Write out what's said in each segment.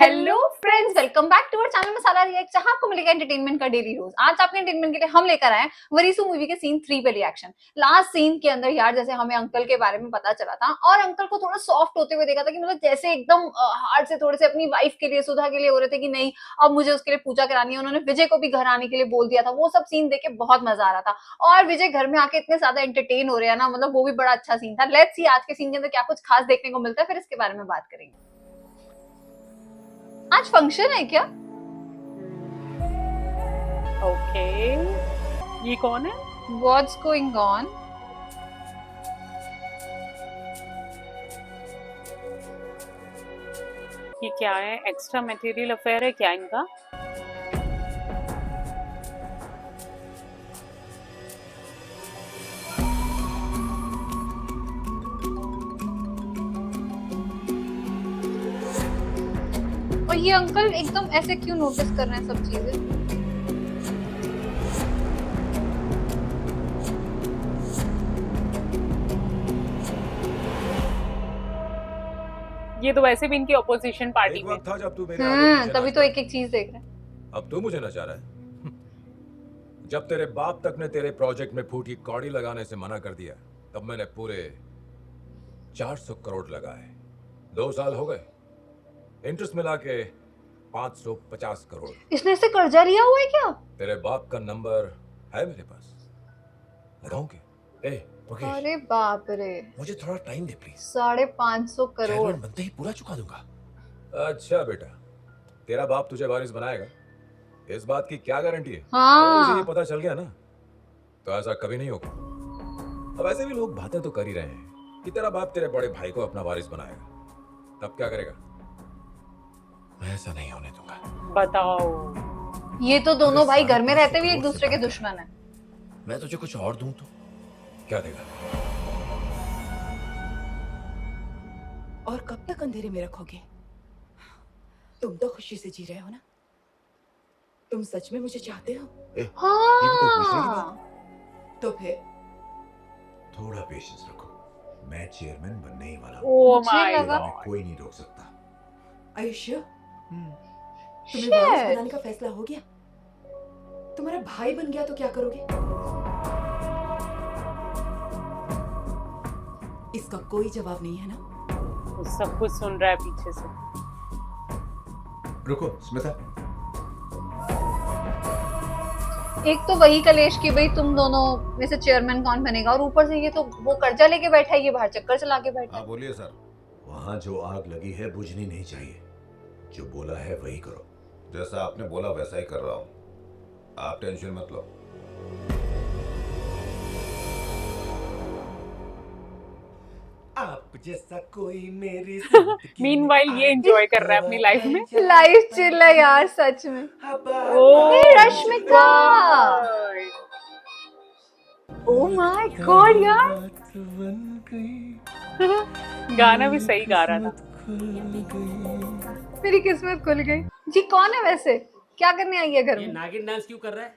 Hello friends, welcome back to our channel Masala React, जहां आपको मिलेगा एंटरटेनमेंट का डेली रोज। आज आपके एंटरटेनमेंट के लिए हम लेकर आए हैं वरीसू मूवी के सीन 3 पे रिएक्शन। लास्ट सीन के अंदर यार जैसे हमें अंकल के बारे में पता चला था और अंकल को थोड़ा सॉफ्ट होते हुए देखा था कि मतलब जैसे एकदम हार्ड से थोड़े से अपनी वाइफ के लिए, सुधा के लिए हो रहे थे कि नहीं अब मुझे उसके लिए पूजा करानी है। उन्होंने विजय को भी घर आने के लिए बोल दिया था। वो सब सीन देख के बहुत मजा आ रहा था और विजय घर में आके इतने ज्यादा एंटरटेन हो रहे हैं ना, मतलब वो भी बड़ा अच्छा सीन था। लेट्स सी आज के सीन के अंदर क्या कुछ खास देखने को मिलता है, फिर इसके बारे में बात करेंगे। आज फंक्शन है क्या? ओके, ये कौन है? What's going on? ये क्या है? एक्स्ट्रा मटेरियल अफेयर है क्या इनका? और ये अंकल एकदम ऐसे क्यों नोटिस कर रहे हैं सब चीजें? ये तो वैसे भी इनकी ऑपोजिशन पार्टी एक में। वक्त था जब तू मेरे आगे पीछे तभी तो नाचता एक एक चीज देख रहे हैं। अब तू मुझे नचा रहा है। जब तेरे बाप तक ने तेरे प्रोजेक्ट में फूटी कौड़ी लगाने से मना कर दिया, तब मैंने पूरे 400 करोड़ लगाए। 2 साल हो गए, इंटरेस्ट मिला के 550 करोड़। इसने इससे कर्जा लिया हुआ है क्या? तेरे बाप का नंबर है मेरे पास, लगाऊं क्या? ओके, अरे बाप रे, मुझे थोड़ा time they please. 550 crore. Chairman बनते ही पूरा चुका दूंगा। अच्छा बेटा, तेरा बाप तुझे वारिस बनाएगा, इस बात की क्या गारंटी है? हाँ। अगर मुझे ये पता चल गया ना, तो ऐसा कभी नहीं होगा। अब ऐसे भी लोग बातें तो कर ही रहे हैं कि तेरा बाप तेरे बड़े भाई को अपना वारिस बनाएगा, तब क्या करेगा? मैं ऐसा नहीं होने दूंगा। बताओ, ये तो दोनों अगर भाई घर में 550 रहते हुए एक करोड़ से दूसरे के बढ़कर दुश्मन है। मैं तुझे कुछ और दूं तो? क्या देगा? और कब तक अंधेरे में रखोगे? तुम तो खुशी से जी रहे हो ना? तुम सच में मुझे चाहते हो? ये भी कोई पूछने की बात हाँ, तो फिर थोड़ा पेशेंस रखो, मैं चेयरमैन बनने ही वाला हूँ। ओ मुझे माय लगा- हमें कोई नहीं रोक सकता। Are you sure? तुम्हें वारिस Shit. बनाने का फैसला हो गया? तुम्हारा भाई बन गया तो क्या करोगे? इसका कोई जवाब नहीं है ना? वो सब कुछ सुन रहा है पीछे से। रुको स्मिता, एक तो वही कलेश की भाई तुम दोनों में से चेयरमैन कौन बनेगा, और ऊपर से ये तो वो कर्जा लेके बैठा है, ये बाहर चक्कर चला के बैठा है। हाँ बोलिए सर। वहाँ जो आग लगी है बुझनी नहीं चाहिए, जो बोला है वही करो। जैसा आपने बोला वैसा ही कर रहा हूँ, आप टेंशन मत लो। आप जैसा कोई मेरी मीनवाइल ये एंजॉय कर रहा है अपनी लाइफ में। लाइफ चिल है यार सच में। ओ हे रश्मिका, ओ माय गॉड यार, गाना भी सही गा रहा था। मेरी किस्मत खुल गई। जी कौन है वैसे, क्या करने आई है घर ये में? नागिन डांस क्यों कर रहा है?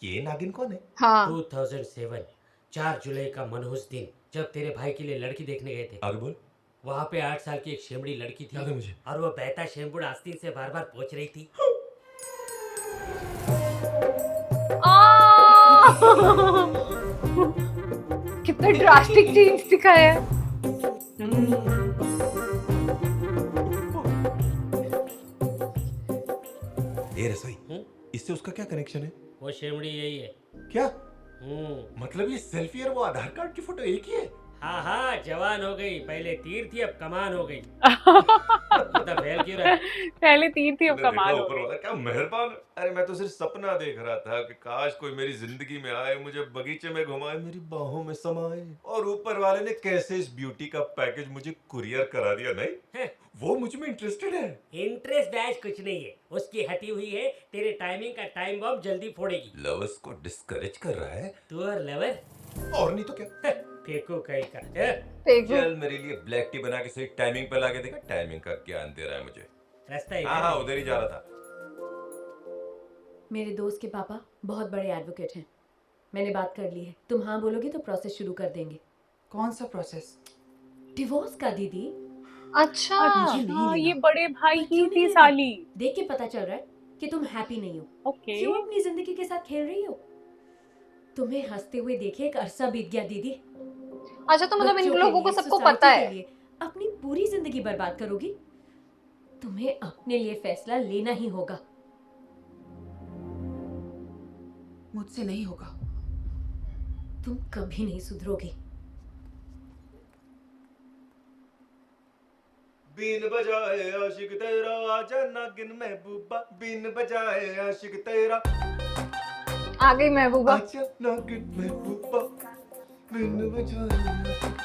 ये नागिन कौन है? हाँ 2007 4 जुलाई का मनहूस दिन, जब तेरे भाई के लिए लड़की देखने गए थे। आगे बोल। वहाँ पे 8 साल की एक शेमड़ी लड़की याद है थी मुझे। और वो बहता शैम्पूड आस्तीन से बार बार पहुंच रही थी। कितना ड्रास्टिक चेंज दिखाया है। ये रसोई, इससे उसका क्या कनेक्शन है? वो शेमड़ी यही है। क्या हम्म, मतलब ये सेल्फी और वो आधार कार्ड की फोटो एक ही है? हाँ हाँ, जवान हो गई, पहले तीर थी अब कमान हो गई। मतलब फैल क्यों रहा है? पहले तीर थी अब तूने कमाल देखा हो ऊपर गई। वाला क्या मेहरबान है। अरे मैं तो सिर्फ सपना देख रहा था कि काश कोई मेरी जिंदगी में आए, मुझे बगीचे में घुमाए, मेरी बाहों में समाए, और ऊपर वाले ने कैसे इस ब्यूटी का पैकेज मुझे कुरियर करा दिया। नहीं, वो मुझ में इंटरेस्टेड है। इंटरेस्ट डैश कुछ नहीं है, उसकी हटी हुई है। तेरे टाइमिंग का टाइम बम जल्दी फोड़ेगी। लवर्स को डिस्करेज कर रहा है, तू और लवर और नहीं तो क्या। फेंको कहीं का। फेंक दो। चल मेरे लिए ब्लैक टी बना के सही टाइमिंग पे ला के देखा। टाइमिंग का ज्ञान दे रहा है मुझे। रास्ता हाँ हाँ, उधर ही जा रहा था। मेरे दोस्त के पापा बहुत बड़े एडवोकेट हैं। मैंने बात कर ली है, तुम हाँ बोलोगे तो प्रोसेस शुरू कर देंगे। कौन सा प्रोसेस? डिवोर्स का दीदी। अच्छा मुझे नहीं हाँ, ये लेना। बड़े भाई पर की क्यों थी नहीं लेना? साली। देख के पता चल रहा है कि तुम हैप्पी नहीं हो। ओके। क्यों अपनी जिंदगी के साथ खेल रही हो? तुम्हें हंसते हुए देखे एक अरसा बीत गया दीदी। अच्छा, तो मतलब इन बच्चों के लोगों को लिए, सबको सोसाइटी पता के है। लिए अपनी पूरी जिंदगी बर्बाद करोगी? तुम्हें अपने लिए फैसला लेना ही होगा। मुझसे नहीं होगा। तुम कभी नहीं सुधरोगी। बीन बजाए आशिक तेरा आजा नागिन महबूबा, बीन बजाए आशिक तेरा आ गई महबूबा। आजा नागिन महबूबा, बीन बजाए आशिक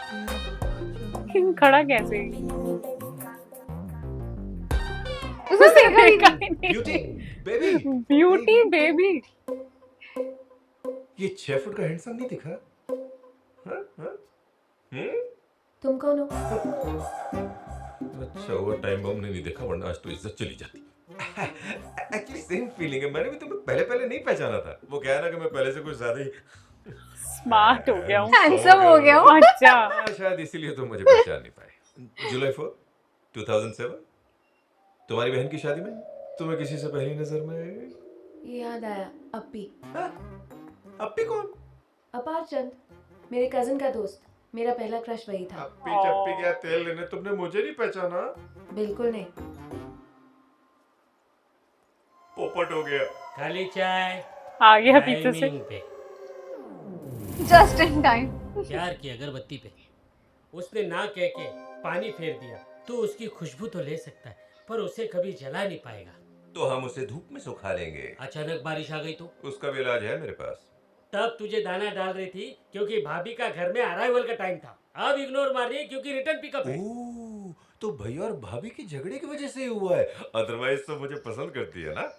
तेरा। खड़ा कैसे? उसने देखा ही नहीं। Beauty baby, beauty baby. ये 6 फुट का हैंडसम नहीं दिखा? हाँ हाँ तुम कौन हो? अच्छा हुआ टाइम बम ने नहीं देखा, वरना आज तो इज्जत चली जाती। एक्चुअली सेम फीलिंग है, मैंने भी तुम्हें पहले नहीं पहचाना था। वो क्या है ना कि मैं पहले से कुछ ज्यादा ही स्मार्ट हो गया हूँ। हैंडसम हो गया हूँ। अच्छा। हाँ, शायद इसीलिए तुम मुझे पहचान नहीं पाए। जुलाई 4, 2007 तुम्हारी बहन की शादी में तुम्हें किसी से पहली नजर में याद आया, अप्पी। अप्पी कौन? अपार चंद, मेरे कजिन का दोस्त। मेरा पहला क्रश वही था। अप्पी चप्पी क्या तेल लेने, तुमने मुझे नहीं पहचाना? बिल्कुल नहीं। पोपट हो गया। खाली चाय आ गया पीछे से। टाइमिंग पे। Just in time. प्यार की अगरबत्ती पे उसने ना कह के पानी फेर दिया तो उसकी खुशबू तो ले सकता है, पर उसे कभी जला नहीं पाएगा। तो हम उसे धूप में सुखा लेंगे। अचानक बारिश आ गई तो उसका भी इलाज है मेरे पास। तब तुझे दाना डाल रही थी क्योंकि भाभी का घर में अराइवल का टाइम था। अब इग्नोर मार रही है क्योंकि रिटर्न पिकअप है। ओह, तो भैया और भाभी के झगड़े की वजह से हुआ है, अदरवाइज तो मुझे पसंद करती है ना।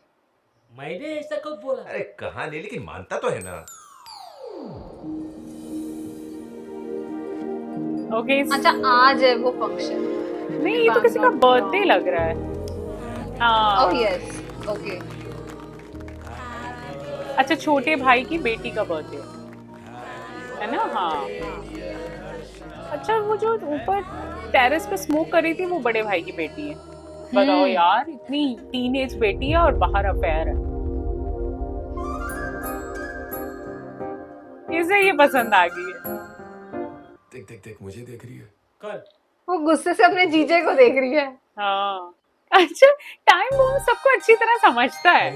मैंने ऐसा कब बोला? अरे कहा नहीं, लेकिन मानता तो है ना। ओके। अच्छा, आज है वो फंक्शन। नहीं, ये तो किसी का बर्थडे लग रहा है। हाँ। Oh yes, okay. अच्छा, छोटे भाई की बेटी का बर्थडे है ना? हाँ। अच्छा, वो जो ऊपर टेरेस पे स्मोक कर रही थी वो बड़े भाई की बेटी है। बताओ यार, इतनी टीनेज बेटी है और बाहर अफेयर है। इसे ये पसंद आ गई है। देख देख देख, मुझे देख रही है। कौन? वो गुस्से से अपने जीजे को देख रही है। हाँ। अच्छा, टाइम बॉम्ब सबको अच्छी तरह समझता है।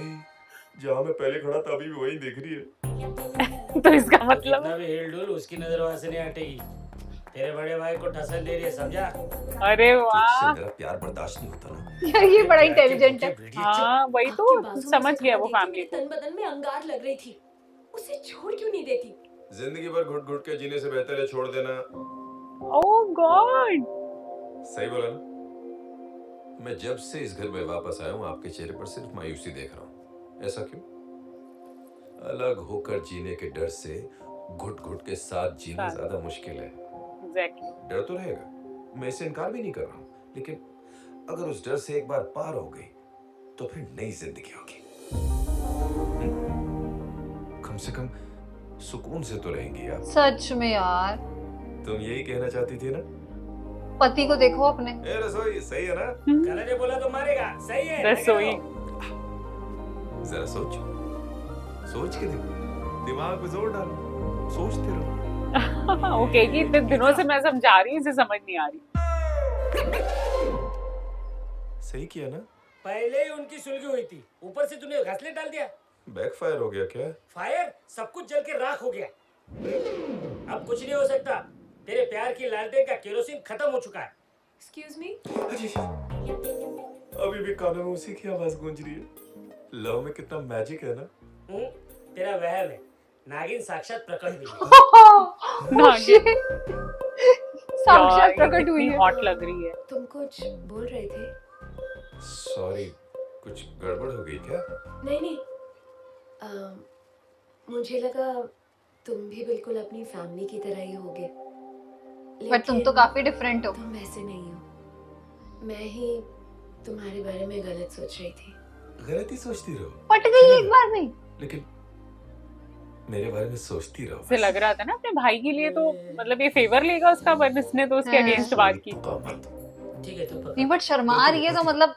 जहाँ मैं पहले खड़ा था अभी भी वही देख रही है। तो इसका मतलब जितना भी हिल डुल उसकी नजर वहां से नहीं हटेगी। तेरे बड़े भाई को ठसन दे रही है, समझा? अरे वाह। मेरा प्यार बर्दाश्त नहीं होता ना। यार ये बड़ा इंटेलिजेंट है। हाँ, वही आपकी तो बाजू में समझ से गया खड़ा वो देख के फैमिली मेरे तन बदन में अंगार लग रही थी। उसे छोड़ क्यों नहीं देती? जिंदगी भर घुट घुट के जीने से बेहतर है छोड़ देना। ओह गॉड। सही बोला ना? मैं जब से इस घर में वापस आया हूँ आपके चेहरे पर सिर्फ मायूसी देख रहा हूँ। ऐसा क्यों? अलग होकर जीने के डर से घुट घुट के साथ जीना ज्यादा मुश्किल है। एग्जैक्टली। डर तो रहेगा, मैं इससे इनकार भी नहीं कर रहा हूँ, लेकिन अगर उस डर से एक बार पार हो गई तो फिर नई जिंदगी होगी। कम से कम सुकून से तो रहेंगी आप। सच में यार, तुम यही कहना चाहती थी ना? पति को देखो अपने। ए रसोई, सही है ना? कल ने बोला तो मारेगा, सही है। रसोई। जरा सोचो, सोच के देखो, दिमाग पे जोर डालो, सोचते रहो। ओके, कि इतने दिनों से मैं समझा रही हूँ, इसे समझ नहीं आ रही। सही किया ना? पहले ही उनकी सुलगी हुई थी, ऊपर से तूने घसले डाल दिया। बैकफायर हो गया क्या? फायर, सब कुछ जल के राख हो गया। अब कुछ नहीं हो सकता। तेरे प्यार की लालटेन का केरोसिन खत्म हो चुका है। Excuse me. अभी भी कानों में उसी की आवाज गूंज रही है। लव में कितना मैजिक है ना? तेरा वहम है। नागिन साक्षात प्रकट हुई है। नागिन। साक्षात प्रकट हुई है। हॉट लग रही है। तुम कुछ बोल रहे थे? सॉरी, कुछ गड़बड़ हो गई क्या? नहीं नहीं, मुझे लगा तुम भी बिल्कुल अपनी फैमिली की तरह ही होगे। बट तुम तो काफी डिफरेंट हो। तुम वैसे नहीं हो। मैं ही तुम्हारे बारे में गलत सोच रही थी। गलती सोचती रहो, पट गई एक बार में। लेकिन मेरे बारे में सोचती रहो। उसे लग रहा था ना अपने भाई के लिए तो मतलब ये फेवर लेगा उसका, पर इसने तो उसके हाँ। अगेंस्ट बात की। तुका मत। ठीक है, तू पकड़। नहीं बट शर्मा रही है तो मतलब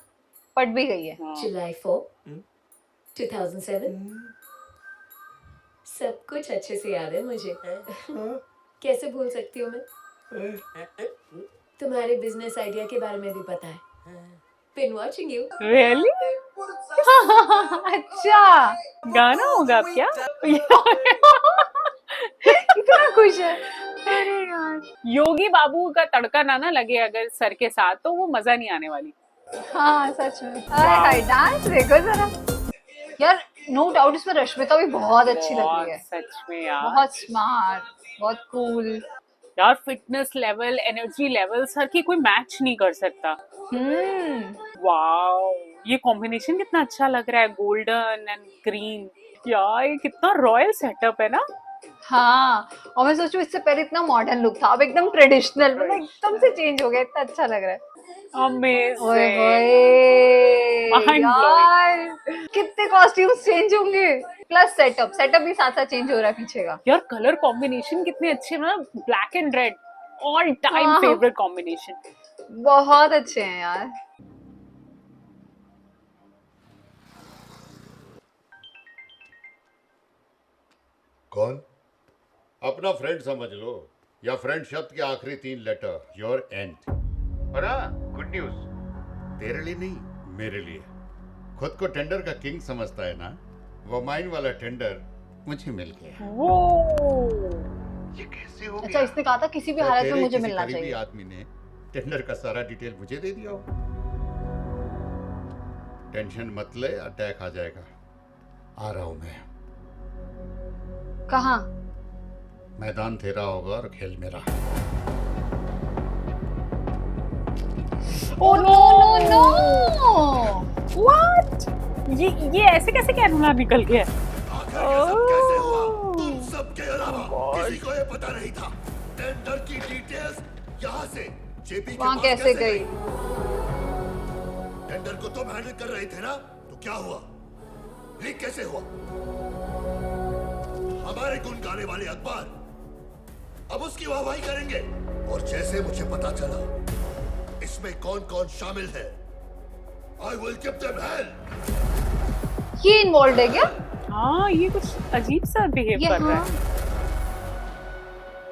पट भी गई है। जुलाई 4 2007 सब कुछ अच्छे से याद है मुझे। कैसे भूल सकती हूँ मैं? तुम्हारे बिजनेस आइडिया के बारे में भी पता है। Been watching you. रियली? अच्छा गाना होगा अब क्या? इतना खुश है। अरे यार, योगी बाबू का तड़का ना लगे अगर सर के साथ तो वो मजा नहीं आने वाली। हाँ सच में। अरे डांस देखो जरा यार, नो डाउट इसमें रश्मिका भी बहुत अच्छी लग बहुत रही है। सच में यार। बहुत स्मार्ट, बहुत कूल। यार फिटनेस लेवल, एनर्जी लेवल हर की कोई मैच नहीं कर सकता। वाओ, ये कॉम्बिनेशन कितना अच्छा लग रहा है, गोल्डन एंड ग्रीन। यार ये कितना रॉयल सेटअप है ना। हाँ, और मैं सोचू इससे पहले इतना मॉडर्न लुक था, अब एकदम ट्रेडिशनल, मतलब एकदम से चेंज हो गया, इतना अच्छा लग रहा है। ओए अमेजिंग। होए Mind यार, कितने कॉस्ट्यूम्स चेंज होंगे, प्लस सेटअप भी साथ साथ चेंज हो रहा है पीछे का। यार कलर कॉम्बिनेशन कितने अच्छे, मतलब black and red all time हाँ। Favourite combination. बहुत अच्छे हैं यार। कौन? अपना फ्रेंड समझ लो, या फ्रेंड शब्द के आखिरी 3 लेटर, योर एंड। और हाँ, गुड न्यूज तेरे लिए नहीं, मेरे लिए। खुद को टेंडर का किंग समझता है ना, वो माइन वाला टेंडर मुझे मिल गया। वो ये कैसे हो अच्छा गया? इसने कहा था किसी भी क्या हालत में तेरे मुझे किसी मिलना करीबी चाहिए। आदमी ने टेंडर का सारा डिटेल मुझे दे दिया हो? टेंशन मत ले, अटैक आ जाएगा। आ रहा हूं मैं। कहाँ? मैदान तेरा होगा और खेल मेरा। Oh no no no. What? ये ऐसे कैसे कैमरा निकल गया? कैसे हुआ? तुम सबके अलावा किसी को ये पता नहीं था। टेंडर की डिटेल्स यहाँ से जेपी के वहाँ पास कैसे गई? टेंडर को तुम हैंडल कर रहे थे ना, तो क्या हुआ? लीक कैसे हुआ? हमारे गुण गाने वाले अखबार अब उसकी वाहवाही करेंगे। और जैसे मुझे पता चला इसमें कौन कौन शामिल है, I will give them hello. ये इन्वॉल्व है क्या? हाँ, ये कुछ अजीब सा बिहेव ये कर रहा हाँ। है।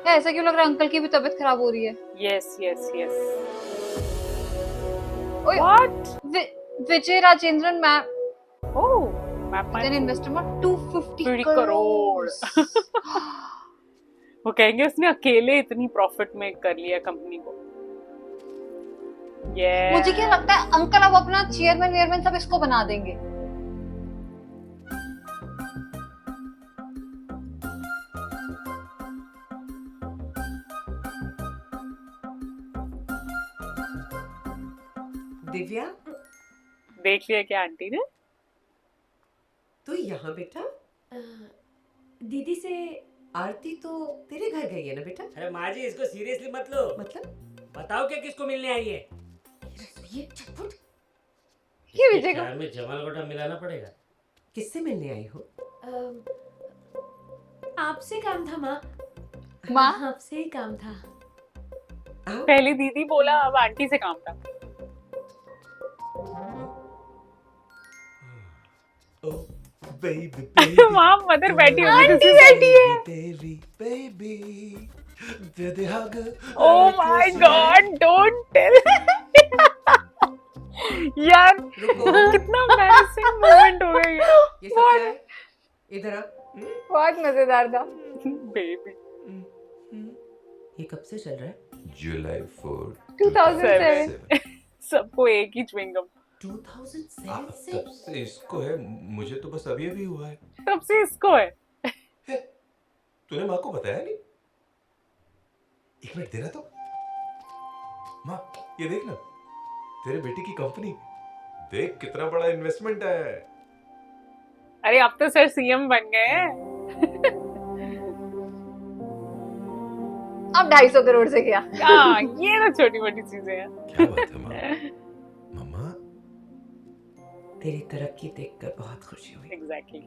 यार, ऐसा क्यों लग रहा है अंकल की भी तबीयत खराब हो रही है? Yes yes yes. ओए, what? Vijay Rajendran ma'am oh, map an my investor of 250 50 crore. वो कहेंगे उसने अकेले इतनी प्रॉफिट में कर लिया कंपनी को। मुझे क्या लगता है अंकल अब अपना चेयरमैन सब इसको बना देंगे। दिव्या, देख लिया क्या आंटी ने? तू यहाँ बेटा? दीदी से आरती तो तेरे घर गई है ना बेटा? अरे माँ जी, इसको सीरियसली मत लो। मतलब बताओ क्या किसको मिलने आई है? ये चटपट ये इसके विजय को- ख्याल में जमाल गोटा मिलाना पड़ेगा। किससे मिलने आई हो? आपसे काम था माँ। माँ? आपसे ही काम था। पहले दीदी बोला, अब आंटी से काम था। वहाँ मदर बैठी होगी। आंटी बैठी है। बेबी बेबी दे दे hug. Oh my God, don't tell. यार कितना embarrassing मोमेंट हो गया ये सब क्या है? इधर आ। बहुत मजेदार था। बेबी। ये कब से चल रहा है? जुलाई 4 2007। सबको एक ही च्युइंगम। 2007 से? तब से इसको है, मुझे तो बस अभी अभी हुआ है। तब से इसको है। तूने माँ को बताया नहीं? एक मिनट देना तो। माँ, ये देख ना, तेरे बेटे की कंपनी, देख कितना बड़ा इन्वेस्टमेंट है। अरे अब तो सर सीएम बन गए हैं। अब 250 करोड़ से क्या? हाँ, ये तो छोटी मोटी चीजें हैं। क्या बात है माँ? मम्मा, तेरी तरक्की देखकर बहुत खुशी हुई। एग्जैक्टली।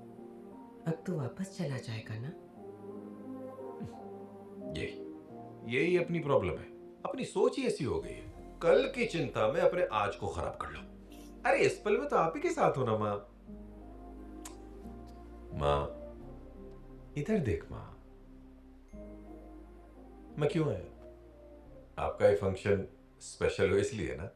अब तू वापस चला जाएगा ना? यही अपनी प्रॉब्लम है, अपनी सोच ही ऐसी हो गई है। कल की चिंता में अपने आज को खराब कर लो। अरे इस पल में तो आप ही के साथ हो ना माँ। माँ इधर देख माँ, मैं क्यों है? आपका ये फंक्शन स्पेशल हो इसलिए ना।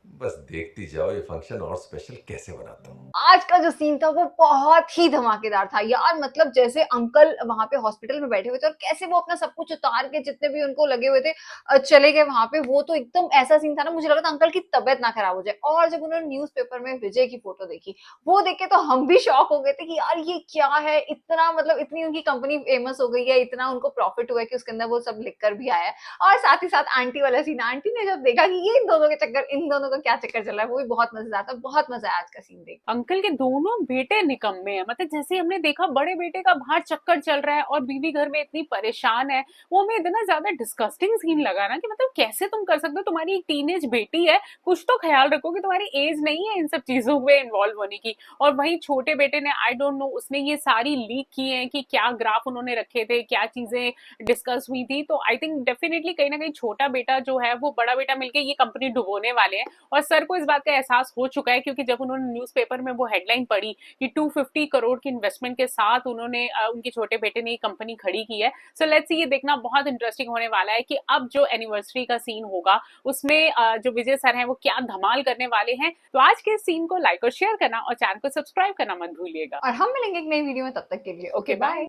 बस देखती जाओ ये फंक्शन और स्पेशल कैसे बनाता हूँ। आज का जो सीन था वो बहुत ही धमाकेदार था यार। मतलब जैसे अंकल वहां पे हॉस्पिटल में बैठे हुए थे और कैसे वो अपना सब कुछ उतार के जितने भी उनको लगे हुए थे चले गए वहां पे। वो तो एकदम ऐसा सीन था ना, मुझे लगा था अंकल की तबियत ना खराब हो जाए। और जब उन्होंने न्यूज़पेपर में विजय की फोटो देखी, वो देख के तो हम भी शॉक हो गए थे कि यार ये क्या है। इतना मतलब इतनी उनकी कंपनी फेमस हो गई है, इतना उनको प्रॉफिट हुआ है कि उसके अंदर वो सब लिखकर भी आया है। और साथ ही साथ आंटी वाला सीन, आंटी ने जब देखा कि ये इन दोनों के चक्कर, इन दोनों का क्या चक्कर चल रहा है, वो भी बहुत मजेदार था। बहुत मजा आया आज का सीन देख। अंकल के दोनों बेटे निकम्मे हैं। मतलब जैसे हमने देखा बड़े बेटे का बाहर चक्कर चल रहा है और बीवी घर में इतनी परेशान है, वो हमें इतना ज्यादा डिस्गस्टिंग सीन लगा ना कि मतलब कैसे तुम कर सकते हो? तुम्हारी एक टीनेज बेटी है, कुछ तो ख्याल रखो कि तुम्हारी एज नहीं है इन सब चीजों में इन्वॉल्व होने की। और वही छोटे बेटे ने, आई डोंट नो, उसने ये सारी लीक की है कि क्या ग्राफ उन्होंने रखे थे, क्या चीजें डिस्कस हुई थी। तो आई थिंक डेफिनेटली कहीं ना कहीं छोटा बेटा जो है वो बड़ा बेटा मिलके ये कंपनी डुबोने वाले हैं। और सर को इस बात का एहसास हो चुका है, क्योंकि जब उन्होंने न्यूज़पेपर में वो हेडलाइन पढ़ी कि 250 करोड़ की इन्वेस्टमेंट के साथ उन्होंने उनके छोटे बेटे ने ये कंपनी खड़ी की है। सो लेट्स सी, ये देखना बहुत इंटरेस्टिंग होने वाला है कि अब जो एनिवर्सरी का सीन होगा उसमें जो विजय सर हैं वो क्या धमाल करने वाले हैं। तो आज के सीन को लाइक और शेयर करना और चैनल को सब्सक्राइब करना मत भूलिएगा। और हम मिलेंगे एक नई वीडियो में, तब तक के लिए ओके बाय।